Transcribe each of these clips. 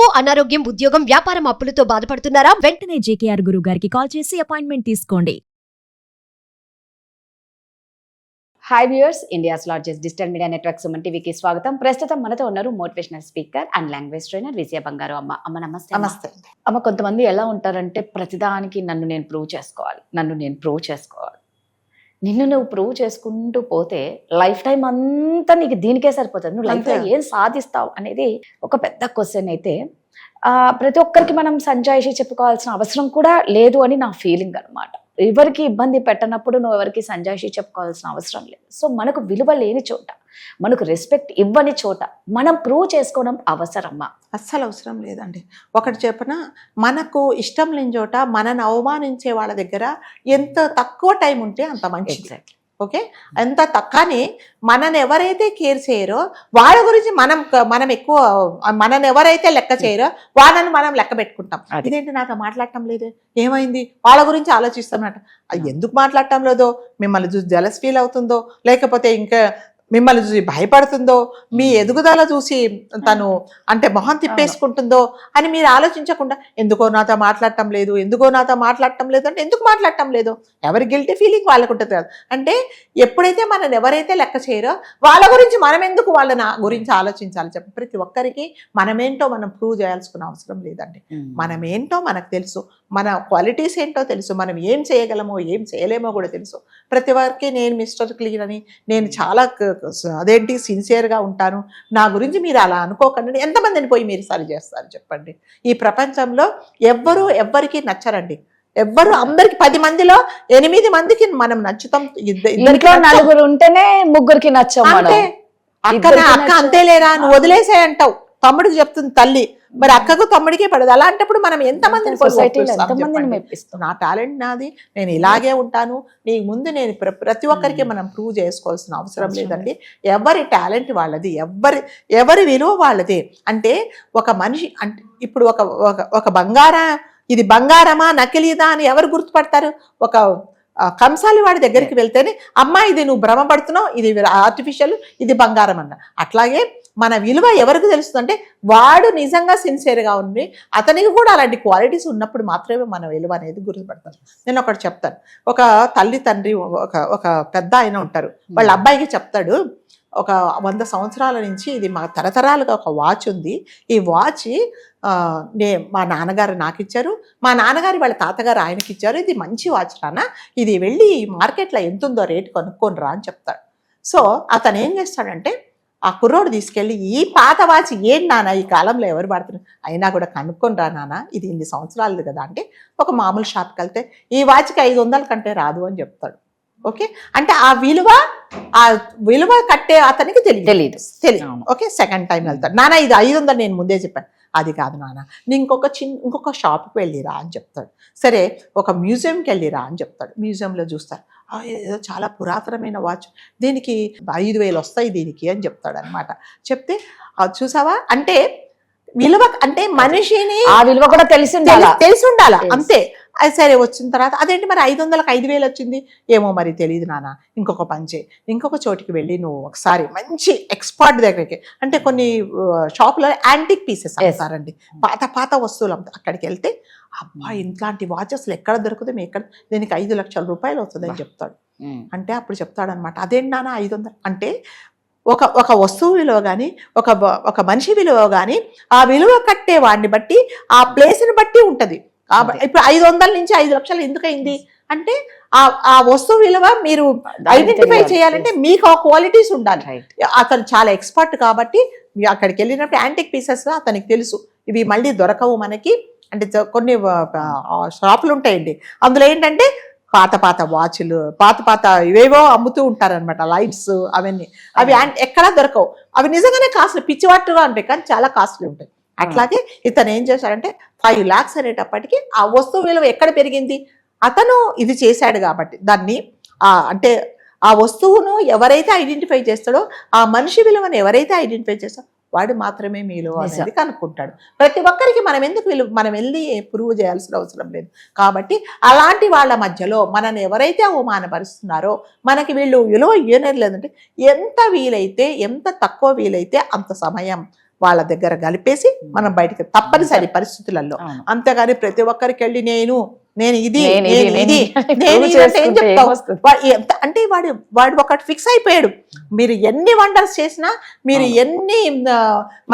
అప్పు, అనారోగ్యం, ఉద్యోగం, వ్యాపారం అప్పులతో బాధపడుతున్నారా? వెంటనే జేకేఆర్ గురువు గారికి కాల్ చేసి అపాయింట్మెంట్ తీసుకోండి. Hi viewers, India's largest digital media network Suman టీవీకి స్వాగతం. ప్రస్తుతం మనతో ఉన్నారు motivational speaker and language trainer Vijaya Bangaru Amma. అమ్మ నమస్తే. నమస్తే. అమ్మ, కొంతమంది ఎలా ఉంటారంటే ప్రతిదానికి నన్ను నేను ప్రూవ్ చేసుకోవాలి, నిన్ను నువ్వు ప్రూవ్ చేసుకుంటూ పోతే లైఫ్ టైం అంతా నీకు దీనికే సరిపోతుంది. నువ్వు లైఫ్లో ఏం సాధిస్తావు అనేది ఒక పెద్ద క్వశ్చన్ అయితే ప్రతి ఒక్కరికి మనం సంజాయిషి చెప్పుకోవాల్సిన అవసరం కూడా లేదు అని నా ఫీలింగ్ అనమాట. ఎవరికి ఇబ్బంది పెట్టనప్పుడు నువ్వు ఎవరికి సంజాయిషి చెప్పుకోవాల్సిన అవసరం లేదు. సో మనకు విలువ లేని చోట, మనకు రెస్పెక్ట్ ఇవ్వని చోట మనం ప్రూవ్ చేసుకోవడం అవసరమా? అస్సలు అవసరం లేదండి. ఒకటి చెప్పిన, మనకు ఇష్టం లేని చోట మనని అవమానించే వాళ్ళ దగ్గర ఎంత తక్కువ టైం ఉంటే అంత మంచిది. ఓకే, ఎంత కానీ మనని ఎవరైతే కేర్ చేయరో వాళ్ళ గురించి మనం ఎక్కువ, మనని ఎవరైతే లెక్క చేయరో వాళ్ళని మనం లెక్క పెట్టుకుంటాం. ఇదేంటి నాతో మాట్లాడటం లేదే, ఏమైంది, వాళ్ళ గురించి ఆలోచిస్తామన్నమాట. అది ఎందుకు మాట్లాడటం లేదో, మిమ్మల్ని చూసి జెలస్ ఫీల్ అవుతుందో, లేకపోతే ఇంకా మిమ్మల్ని చూసి భయపడుతుందో, మీ ఎదుగుదల చూసి తను అంటే మొహం తిప్పేసుకుంటుందో అని మీరు ఆలోచించకుండా ఎందుకో నాతో మాట్లాడటం లేదు అంటే ఎందుకు మాట్లాడటం లేదు, ఎవరి గిల్టీ ఫీలింగ్ వాళ్ళకు ఉంటుంది కదా. అంటే ఎప్పుడైతే మనని ఎవరైతే లెక్క చేయరో వాళ్ళ గురించి మనం ఎందుకు వాళ్ళ గురించి ఆలోచించాలి చెప్పి. ప్రతి ఒక్కరికి మనమేంటో మనం ప్రూవ్ చేయాల్సిన అవసరం లేదండి. మనమేంటో మనకు తెలుసు, మన క్వాలిటీస్ ఏంటో తెలుసు, మనం ఏం చేయగలమో ఏం చేయలేమో కూడా తెలుసు. ప్రతి ఒక్కరికి నేను మిస్టర్ క్లీన్ అని, నేను చాలా అదేంటి సిన్సియర్గా ఉంటాను, నా గురించి మీరు అలా అనుకోకండి. ఎంతమందిని పోయి మీరు సరి చేస్తారు చెప్పండి? ఈ ప్రపంచంలో ఎవ్వరికి నచ్చరండి. ఎవ్వరు, అందరికి 10 మందిలో 8 మందికి మనం నచ్చుతాం. ఇంట్లో నలుగురు ఉంటేనే ముగ్గురికి నచ్చాం. అంటే అక్క అంతే లేరా, నువ్వు వదిలేసే అంటావు. తమ్ముడికి చెప్తుంది తల్లి, మరి అక్కకు తమ్ముడికే పడదు. అలాంటప్పుడు మనం ఎంతమందిని నా టాలెంట్ నాది, నేను ఇలాగే ఉంటాను, నీ ముందు నేను ప్రతి ఒక్కరికి మనం ప్రూవ్ చేసుకోవాల్సిన అవసరం లేదండి. ఎవరి టాలెంట్ వాళ్ళది, ఎవరి విలువ వాళ్ళది. అంటే ఒక మనిషి అంటే ఇప్పుడు ఒక ఇది బంగారమా నకిలీదా అని ఎవరు గుర్తుపడతారు? ఒక కంసాలి వాడి దగ్గరికి వెళ్తేనే అమ్మా ఇది నువ్వు భ్రమపడుతున్నావు, ఇది ఆర్టిఫిషియల్, ఇది బంగారం అన్న. అట్లాగే మన విలువ ఎవరికి తెలుస్తుందంటే వాడు నిజంగా సిన్సియర్గా ఉండి అతనికి కూడా అలాంటి క్వాలిటీస్ ఉన్నప్పుడు మాత్రమే మన విలువ అనేది గుర్తుపడతారు. నేను ఒకటి చెప్తాను. ఒక తల్లి తండ్రి ఒక పెద్ద ఆయన ఉంటారు, వాళ్ళ అబ్బాయికి చెప్తాడు, ఒక 100 సంవత్సరాల నుంచి ఇది మా తరతరాలుగా ఒక వాచ్ ఉంది, ఈ వాచ్ మా నాన్నగారు నాకు ఇచ్చారు, మా నాన్నగారు వాళ్ళ తాతగారు ఆయనకి ఇచ్చారు, ఇది మంచి వాచ్ రానా, ఇది వెళ్ళి మార్కెట్లో ఎంత ఉందో రేటు కొనుక్కొని రా అని చెప్తాడు. సో అతను ఏం చేస్తాడంటే ఆ కుర్రోడు తీసుకెళ్ళి ఈ పాత వాచ్ ఏంటి నాన్న ఈ కాలంలో ఎవరు వాడుతున్నారు, అయినా కూడా కనుక్కొని రా నాన్న, ఇది ఇన్ని సంవత్సరాలు కదా అంటే ఒక మామూలు షాప్కి వెళ్తే ఈ వాచ్కి 500 కంటే రాదు అని చెప్తాడు. ఓకే, అంటే ఆ విలువ కట్టే అతనికి తెలియదు. ఓకే, సెకండ్ టైం వెళ్తాడు, నాన్న ఇది 500 నేను ముందే చెప్పాను, అది కాదు నాన్న నీ ఇంకొక షాప్కి వెళ్ళిరా అని చెప్తాడు. సరే ఒక మ్యూజియంకి వెళ్ళిరా అని చెప్తాడు. మ్యూజియంలో చూస్తారు, ఏదో చాలా పురాతనమైన వాచ్, దీనికి 5,000 వస్తాయి దీనికి అని చెప్తాడు అనమాట. చెప్తే చూసావా, అంటే విలువ అంటే మనిషిని ఆ విలువ కూడా తెలిసి ఉండాలా అంతే. అది సరే వచ్చిన తర్వాత అదేంటి మరి 500కి 5,000 వచ్చింది, ఏమో మరి తెలియదు నాన్న, ఇంకొక పని చేయి, ఇంకొక చోటికి వెళ్ళి నువ్వు ఒకసారి మంచి ఎక్స్పర్ట్ దగ్గరికి, అంటే కొన్ని షాపులో యాంటిక్ పీసెస్ అమ్ముతారండి, పాత వస్తువులు అమ్ముతారు, అక్కడికి వెళ్తే అబ్బా ఇట్లాంటి వాచ్ అసలు ఎక్కడ దొరుకుతాయి, ఎక్కడ, దీనికి 5 లక్షల రూపాయలు వస్తుంది అని చెప్తాడు. అంటే అప్పుడు చెప్తాడు అనమాట, అదేంటి నాన్న 500 అంటే ఒక వస్తువు విలువ కానీ ఒక మనిషి విలువ కానీ ఆ విలువ కట్టే వాడిని బట్టి ఆ ప్లేస్ని బట్టి ఉంటుంది. ఇప్పుడు 500 నుంచి 5 లక్షలు ఎందుకు అయింది అంటే ఆ వస్తువు విలువ మీరు ఐడెంటిఫై చేయాలంటే మీకు ఆ క్వాలిటీస్ ఉండాలి. అతను చాలా ఎక్స్పర్ట్ కాబట్టి అక్కడికి వెళ్ళినప్పుడు యాంటిక్ పీసెస్ అతనికి తెలుసు, ఇవి మళ్ళీ దొరకవు మనకి. అంటే కొన్ని షాపులు ఉంటాయండి, అందులో ఏంటంటే పాత వాచ్లు, పాత ఇవేవో అమ్ముతూ ఉంటారనమాట, లైట్స్ అవన్నీ, అవి ఎక్కడా దొరకవు, అవి నిజంగానే కాస్ట్లీ, పిచ్చివాటుగా ఉంటాయి కానీ చాలా కాస్ట్లీ ఉంటాయి. అట్లాగే ఇతను ఏం చేశాడంటే 5 lakhs అనేటప్పటికీ ఆ వస్తువు విలువ ఎక్కడ పెరిగింది, అతను ఇది చేశాడు కాబట్టి దాన్ని అంటే ఆ వస్తువును ఎవరైతే ఐడెంటిఫై చేస్తాడో, ఆ మనిషి విలువను ఎవరైతే ఐడెంటిఫై చేస్తాడో వాడు మాత్రమే మీలో అనేది కనుక్కుంటాడు. ప్రతి ఒక్కరికి మనం వెళ్ళి ప్రూవ్ చేయాల్సిన అవసరం లేదు. కాబట్టి అలాంటి వాళ్ళ మధ్యలో మనని ఎవరైతే అవమానపరుస్తున్నారో మనకి వీళ్ళు విలువ ఇవ్వలేదు లేదంటే ఎంత తక్కువ వీలైతే అంత సమయం వాళ్ళ దగ్గర కలిపేసి మనం బయటికి తప్పనిసరి పరిస్థితులలో. అవును. అంతేగాని ప్రతి ఒక్కరికి వెళ్ళి నేను ఇది నేను ఇది, నేను ఇది నేను నేను ఇది ఇది అంటే ఏం చేసుకుంటే చెప్తావు? ఏమొస్తుంది? అంటే వాడు ఒకటి ఫిక్స్ అయిపోయాడు. మీరు ఎన్ని వండర్స్ చేసినా, మీరు ఎన్ని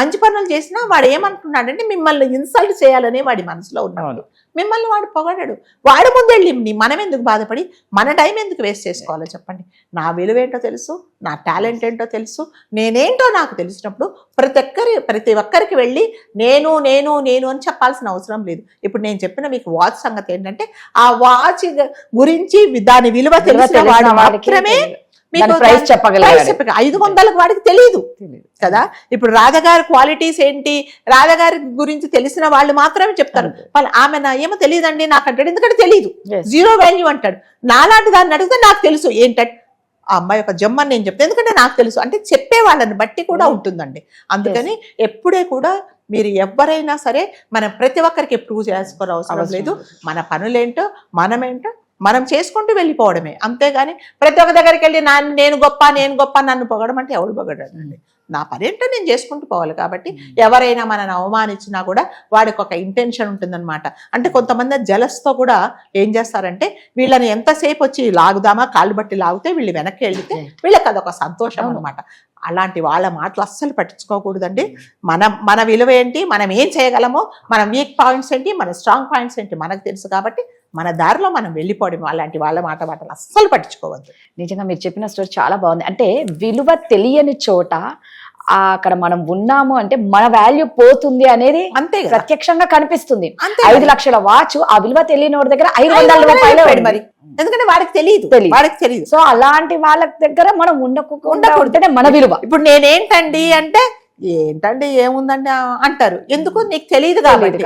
మంచి పనులు చేసినా వాడు ఏమనుకున్నాడంటే మిమ్మల్ని ఇన్సల్ట్ చేయాలనే వాడి మనసులో ఉన్నాడు. మిమ్మల్ని వాడు పొగడాడు. వాడు ముందెళ్ళి మనం ఎందుకు బాధపడి మన టైం ఎందుకు వేస్ట్ చేసుకోవాలో చెప్పండి. నా విలువ ఏంటో తెలుసు, నా టాలెంట్ ఏంటో తెలుసు, నేనేంటో నాకు తెలిసినప్పుడు ప్రతి ఒక్కరికి వెళ్ళి నేను నేను నేను అని చెప్పాల్సిన అవసరం లేదు. ఇప్పుడు నేను చెప్పిన మీకు వాచ్ సంగతి ఏంటంటే, ఆ వాచ్ గురించి దాని విలువ తెలిసిన వాడు మాత్రమే ప్రైస్ చెప్పగలిగాడు. 500లకు వాడికి తెలియదు కదా. ఇప్పుడు రాధగారి క్వాలిటీస్ ఏంటి, రాధగారి గురించి తెలిసిన వాళ్ళు మాత్రమే చెప్తారు. ఆమె నా ఏమో తెలియదండి నాకు అంటాడు, ఎందుకంటే తెలియదు, జీరో వాల్యూ అంటాడు. నాలాంటి దాన్ని అడిగితే నాకు తెలుసు ఏంటంటే ఆ అమ్మాయి ఒక జమ్మని నేను చెప్తాను, ఎందుకంటే నాకు తెలుసు. అంటే చెప్పే వాళ్ళని బట్టి కూడా ఉంటుందండి. అందుకని ఎప్పుడే కూడా మీరు ఎవరైనా సరే మనం ప్రతి ఒక్కరికి ప్రూవ్ చేసుకోవడం అవసరం లేదు. మన పనులేంటో మనమేంటో మనం చేసుకుంటూ వెళ్ళిపోవడమే. అంతేగాని ప్రతి ఒక్క దగ్గరికి వెళ్ళి నేను గొప్ప నన్ను పొగడం అంటే ఎవడు పొగడండి. నా పని ఏంటో నేను చేసుకుంటూ పోవాలి. కాబట్టి ఎవరైనా మనని అవమానించినా కూడా వాడికి ఒక ఇంటెన్షన్ ఉంటుందన్నమాట. అంటే కొంతమంది జలస్తో కూడా ఏం చేస్తారంటే వీళ్ళని ఎంతసేపు వచ్చి లాగుదామా, కాళ్ళు బట్టి లాగితే వీళ్ళు వెనక్కి వెళ్తే వీళ్ళకి అదొక సంతోషం అనమాట. అలాంటి వాళ్ళ మాటలు అస్సలు పట్టించుకోకూడదండి. మన విలువ ఏంటి, మనం ఏం చేయగలమో, మన వీక్ పాయింట్స్ ఏంటి, మన స్ట్రాంగ్ పాయింట్స్ ఏంటి మనకు తెలుసు. కాబట్టి మన దారిలో మనం వెళ్ళిపోవడం. అలాంటి వాళ్ళ మాటలు అస్సలు పట్టించుకోవద్దు. నిజంగా మీరు చెప్పిన స్టోరీ చాలా బాగుంది. అంటే విలువ తెలియని చోట అక్కడ మనం ఉన్నాము అంటే మన వాల్యూ పోతుంది అనేది అంతే ప్రత్యక్షంగా కనిపిస్తుంది. అంతే. 5 లక్షల వాచ్ ఆ విలువ తెలియని వాడి దగ్గర 500 రూపాయలు మరి, ఎందుకంటే వాడికి తెలియదు. సో అలాంటి వాళ్ళ దగ్గర మనం ఉండకుండా ఉంటేనే మన విలువ. ఇప్పుడు నేనేంటండి అంటే ఏంటండి ఏముందండి అంటారు. ఎందుకు? నీకు తెలియదు కాబట్టి.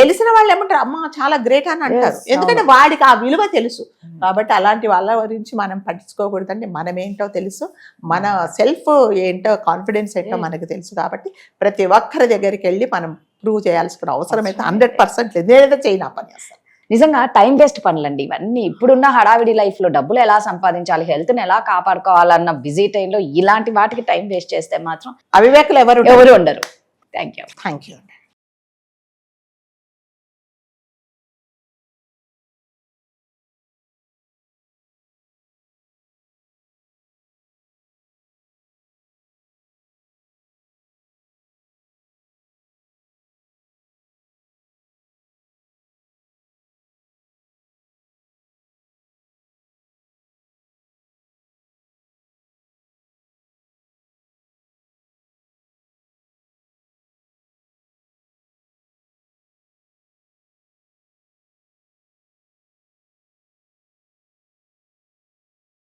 తెలిసిన వాళ్ళు ఏమంటారు, అమ్మ చాలా గ్రేట్ అని అంటారు. ఎందుకంటే వాడికి ఆ విలువ తెలుసు. కాబట్టి అలాంటి వాళ్ళ గురించి మనం పట్టించుకోకూడదండి. మనం ఏంటో తెలుసు, మన సెల్ఫ్ ఏంటో, కాన్ఫిడెన్స్ ఏంటో మనకు తెలుసు. కాబట్టి ప్రతి ఒక్కరి దగ్గరికి వెళ్ళి మనం ప్రూవ్ చేయాల్సిన అవసరం అయితే 100% లేదు. నేనైతే చేయను ఆ పని అసలు. నిజంగా టైం వేస్ట్ పనులండి ఇవన్నీ. ఇప్పుడున్న హడావిడి లైఫ్ లో డబ్బులు ఎలా సంపాదించాలి, హెల్త్ ని ఎలా కాపాడుకోవాలన్న బిజీ టైంలో ఇలాంటి వాటికి టైం వేస్ట్ చేస్తే మాత్రం అవివేకులు ఎవరు ఉండరు. Thank you.